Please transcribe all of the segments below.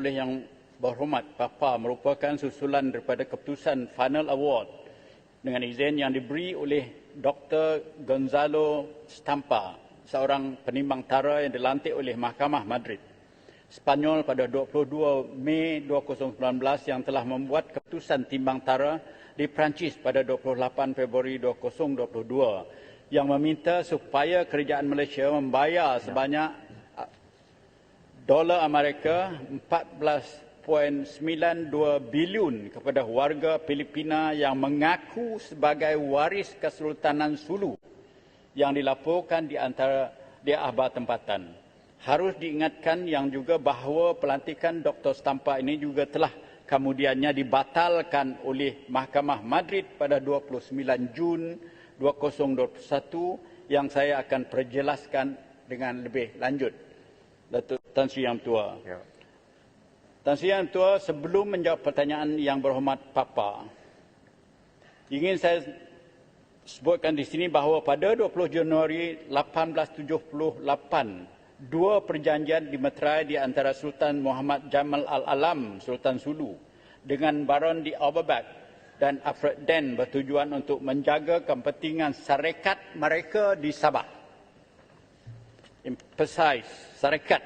oleh Yang Berhormat Papa merupakan susulan daripada keputusan Final Award dengan izin yang diberi oleh Dr. Gonzalo Stampa, seorang penimbang tara yang dilantik oleh Mahkamah Madrid Spanyol pada 22 Mei 2019 yang telah membuat keputusan timbang tara di Perancis pada 28 Februari 2022 yang meminta supaya kerajaan Malaysia membayar sebanyak dolar Amerika 14.92 bilion kepada warga Filipina yang mengaku sebagai waris Kesultanan Sulu yang dilaporkan di akhbar tempatan. Harus diingatkan yang juga bahawa pelantikan Dr. Stampa ini juga telah kemudiannya dibatalkan oleh Mahkamah Madrid pada 29 Jun 2021 yang saya akan perjelaskan dengan lebih lanjut. Datuk Tan Sri Yang Tua. Ya. Tan Sri Yang Tua, sebelum menjawab pertanyaan Yang Berhormat Papa, ingin saya sebutkan di sini bahawa pada 20 Januari 1878, dua perjanjian dimeterai di antara Sultan Muhammad Jamal Al-Alam, Sultan Sulu, dengan Baron di Overbeck dan Alfred Den bertujuan untuk menjaga kepentingan syarikat mereka di Sabah. Emphasize, syarikat.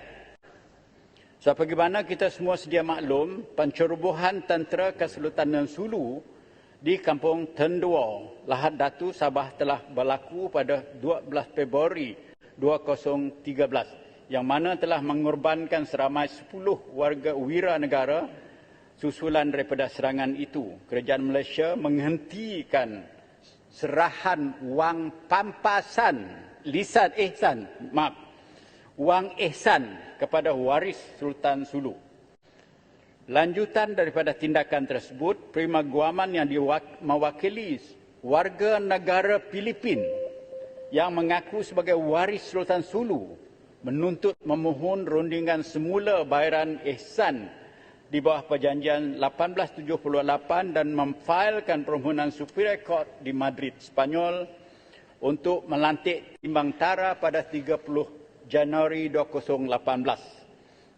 Sebagaimana kita semua sedia maklum, pencerobohan tentera Kesultanan Sulu di Kampung Tendua, Lahad Datu, Sabah telah berlaku pada 12 Februari 2013 yang mana telah mengorbankan seramai 10 warga wira negara. Susulan daripada serangan itu, kerajaan Malaysia menghentikan serahan wang pampasan wang ihsan kepada waris Sultan Sulu. Lanjutan daripada tindakan tersebut, Prima Guaman yang mewakili warga negara Filipin yang mengaku sebagai waris Sultan Sulu menuntut memohon rundingan semula bayaran ihsan di bawah perjanjian 1878 dan memfailkan permohonan Superior Court di Madrid, Spanyol untuk melantik timbang tara pada 30 Januari 2018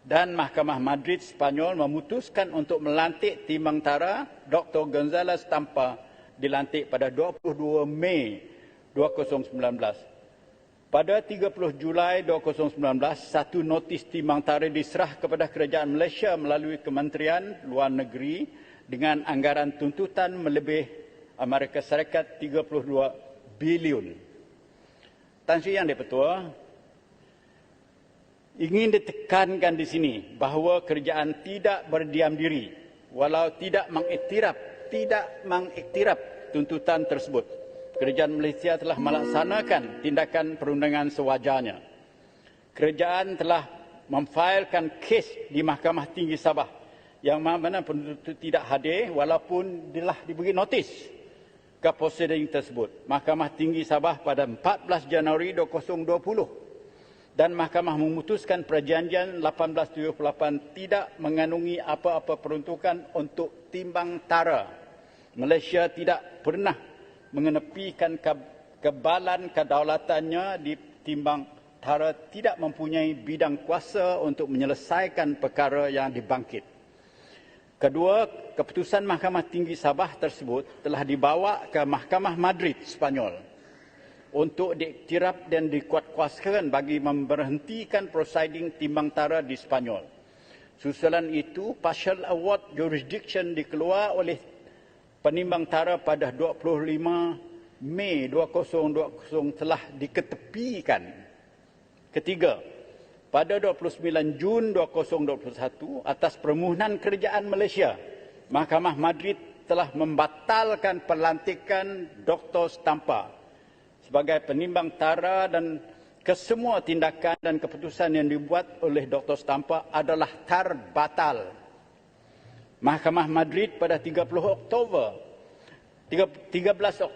dan Mahkamah Madrid Spanyol memutuskan untuk melantik timbang tara Dr. Gonzalo Stampa dilantik pada 22 Mei 2019. Pada 30 Julai 2019, satu notis timbang tara diserah kepada kerajaan Malaysia melalui Kementerian Luar Negeri dengan anggaran tuntutan melebih Amerika Syarikat 32 bilion. Tan Sri Yang Di-Pertua, ingin ditekankan di sini bahawa kerajaan tidak berdiam diri walau tidak mengiktiraf tuntutan tersebut. Kerajaan Malaysia telah melaksanakan tindakan perundangan sewajarnya. Kerajaan telah memfailkan kes di Mahkamah Tinggi Sabah yang mana penuntut tidak hadir walaupun telah diberi notis ke prosiding tersebut. Mahkamah Tinggi Sabah pada 14 Januari 2020 dan Mahkamah memutuskan perjanjian 1878 tidak mengandungi apa-apa peruntukan untuk timbang tara. Malaysia tidak pernah mengenepikan kebalan kedaulatannya di timbang tara, tidak mempunyai bidang kuasa untuk menyelesaikan perkara yang dibangkit. Kedua, keputusan Mahkamah Tinggi Sabah tersebut telah dibawa ke Mahkamah Madrid, Spanyol untuk diiktiraf dan dikuatkuasakan bagi memberhentikan prosiding timbang tara di Spanyol. Susulan itu, Partial Award Jurisdiction dikeluar oleh penimbang tara pada 25 Mei 2020 telah diketepikan. Ketiga, pada 29 Jun 2021 atas permohonan kerajaan Malaysia, Mahkamah Madrid telah membatalkan pelantikan Dr. Stampa sebagai penimbang tara dan kesemua tindakan dan keputusan yang dibuat oleh Dr. Stampa adalah terbatal. Mahkamah Madrid pada 13 Oktober 2021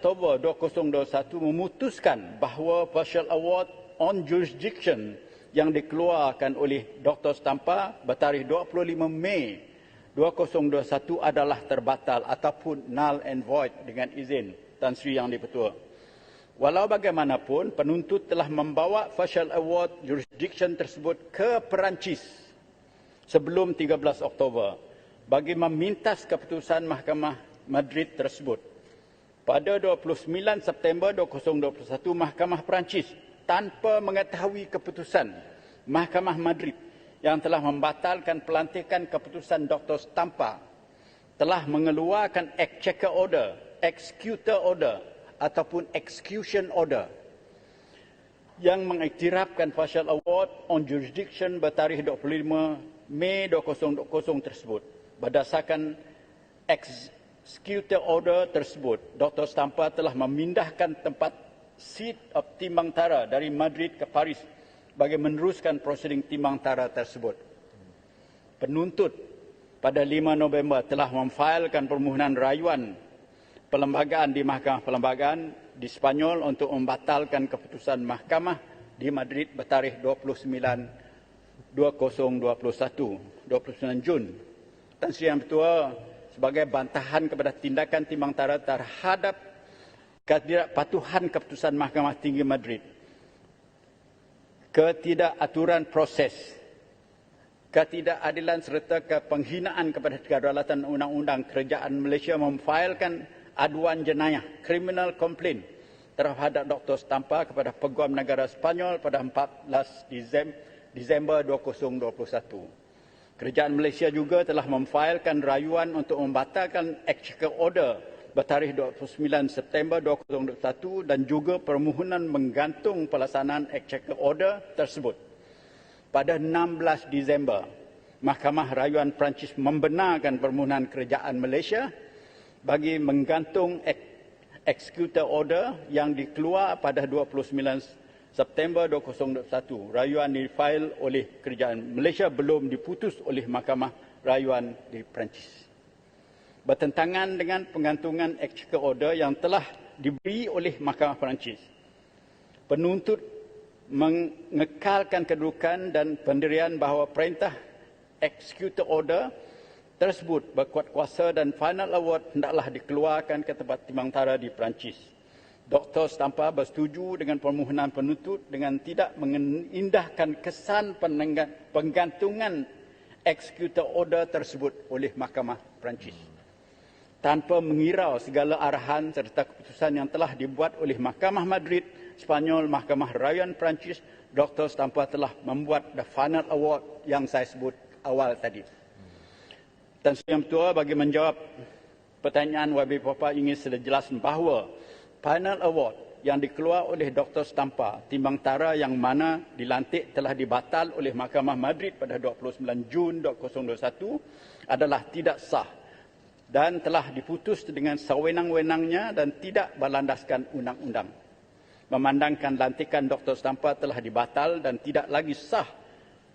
memutuskan bahawa Partial Award on Jurisdiction yang dikeluarkan oleh Dr. Stampa bertarikh 25 Mei 2021 adalah terbatal ataupun null and void dengan izin Tan Sri Yang Di-Pertua. Walau bagaimanapun, penuntut telah membawa Partial Award Jurisdiction tersebut ke Perancis sebelum 13 Oktober bagi memintas keputusan Mahkamah Madrid tersebut. Pada 29 September 2021, Mahkamah Perancis tanpa mengetahui keputusan Mahkamah Madrid yang telah membatalkan pelantikan keputusan Dr. Stampa telah mengeluarkan Exchequer Order, Executor Order ataupun Execution Order yang mengiktirafkan Partial Award on Jurisdiction bertarikh 25 Mei 2020 tersebut. Berdasarkan Executor Order tersebut, Dr. Stampa telah memindahkan tempat seat of Timbang Tara dari Madrid ke Paris bagi meneruskan prosiding Timbang Tara tersebut. Penuntut pada 5 November telah memfailkan permohonan rayuan perlembagaan di Mahkamah Perlembagaan di Spanyol untuk membatalkan keputusan mahkamah di Madrid bertarikh 29 Jun. Tan Sri Yang Ketua, sebagai bantahan kepada tindakan Timbang Tara terhadap ketidakpatuhan keputusan Mahkamah Tinggi Madrid, ketidakaturan proses, ketidakadilan serta penghinaan kepada kedaulatan undang-undang, kerajaan Malaysia memfailkan aduan jenayah criminal complaint terhadap Dr. Stampa kepada Peguam Negara Spanyol pada 14 Disember 2021. Kerajaan Malaysia juga telah memfailkan rayuan untuk membatalkan Executive Order bertarikh 29 September 2021 dan juga permohonan menggantung pelaksanaan Executive Order tersebut. Pada 16 Disember, Mahkamah Rayuan Perancis membenarkan permohonan kerajaan Malaysia bagi menggantung Executive Order yang dikeluar pada 29 September 2021. Rayuan difail oleh kerajaan Malaysia belum diputus oleh Mahkamah Rayuan di Perancis. Bertentangan dengan penggantungan Executive Order yang telah diberi oleh Mahkamah Perancis, penuntut mengekalkan kedudukan dan pendirian bahawa perintah Executive Order tersebut berkuat kuasa dan final award hendaklah dikeluarkan ke tempat Timbang Tara di Perancis. Dr. Stampa bersetuju dengan permohonan penuntut dengan tidak mengindahkan kesan penggantungan Executive Order tersebut oleh Mahkamah Perancis. Tanpa mengirau segala arahan serta keputusan yang telah dibuat oleh Mahkamah Madrid, Spanyol, Mahkamah Rayuan Perancis, Dr. Stampa telah membuat the final award yang saya sebut awal tadi. Tan Sri Yang Ketua, bagi menjawab pertanyaan YB Papa, ingin sedia jelaskan bahawa final award yang dikeluar oleh Dr. Stampa, Timbang Tara yang mana dilantik telah dibatal oleh Mahkamah Madrid pada 29 Jun 2021 adalah tidak sah dan telah diputus dengan sewenang-wenangnya dan tidak berlandaskan undang-undang. Memandangkan lantikan Dr. Stampa telah dibatal dan tidak lagi sah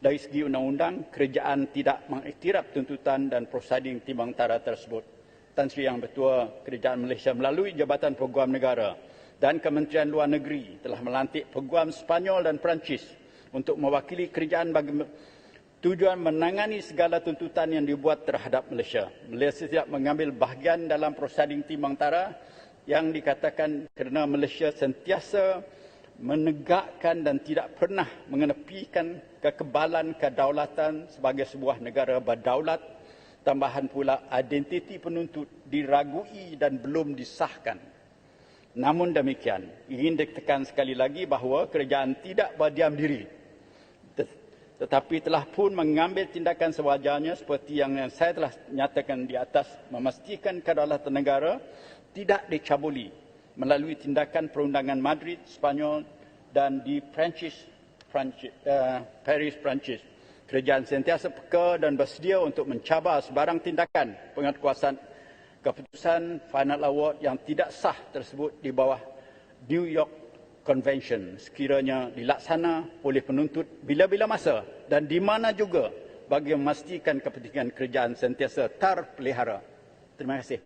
dari segi undang-undang, kerajaan tidak mengiktiraf tuntutan dan prosiding Timbang Tara tersebut. Tan Sri Yang Ketua, kerajaan Malaysia melalui Jabatan Peguam Negara dan Kementerian Luar Negeri telah melantik peguam Spanyol dan Perancis untuk mewakili kerajaan bagi tujuan menangani segala tuntutan yang dibuat terhadap Malaysia. Malaysia tidak mengambil bahagian dalam prosiding Timbang Tara yang dikatakan kerana Malaysia sentiasa menegakkan dan tidak pernah mengenepikan kekebalan kedaulatan sebagai sebuah negara berdaulat. Tambahan pula, identiti penuntut diragui dan belum disahkan. Namun demikian, ingin ditekan sekali lagi bahawa kerajaan tidak berdiam diri, tetapi telah pun mengambil tindakan sewajarnya seperti yang saya telah nyatakan di atas, memastikan kedaulatan negara tidak dicabuli melalui tindakan perundangan Madrid, Spanyol dan di Paris, Perancis. Kerajaan sentiasa peka dan bersedia untuk mencabar sebarang tindakan penguatkuasaan keputusan final award yang tidak sah tersebut di bawah New York Convention sekiranya dilaksana oleh penuntut bila-bila masa dan di mana juga bagi memastikan kepentingan kerajaan sentiasa terpelihara. Terima kasih.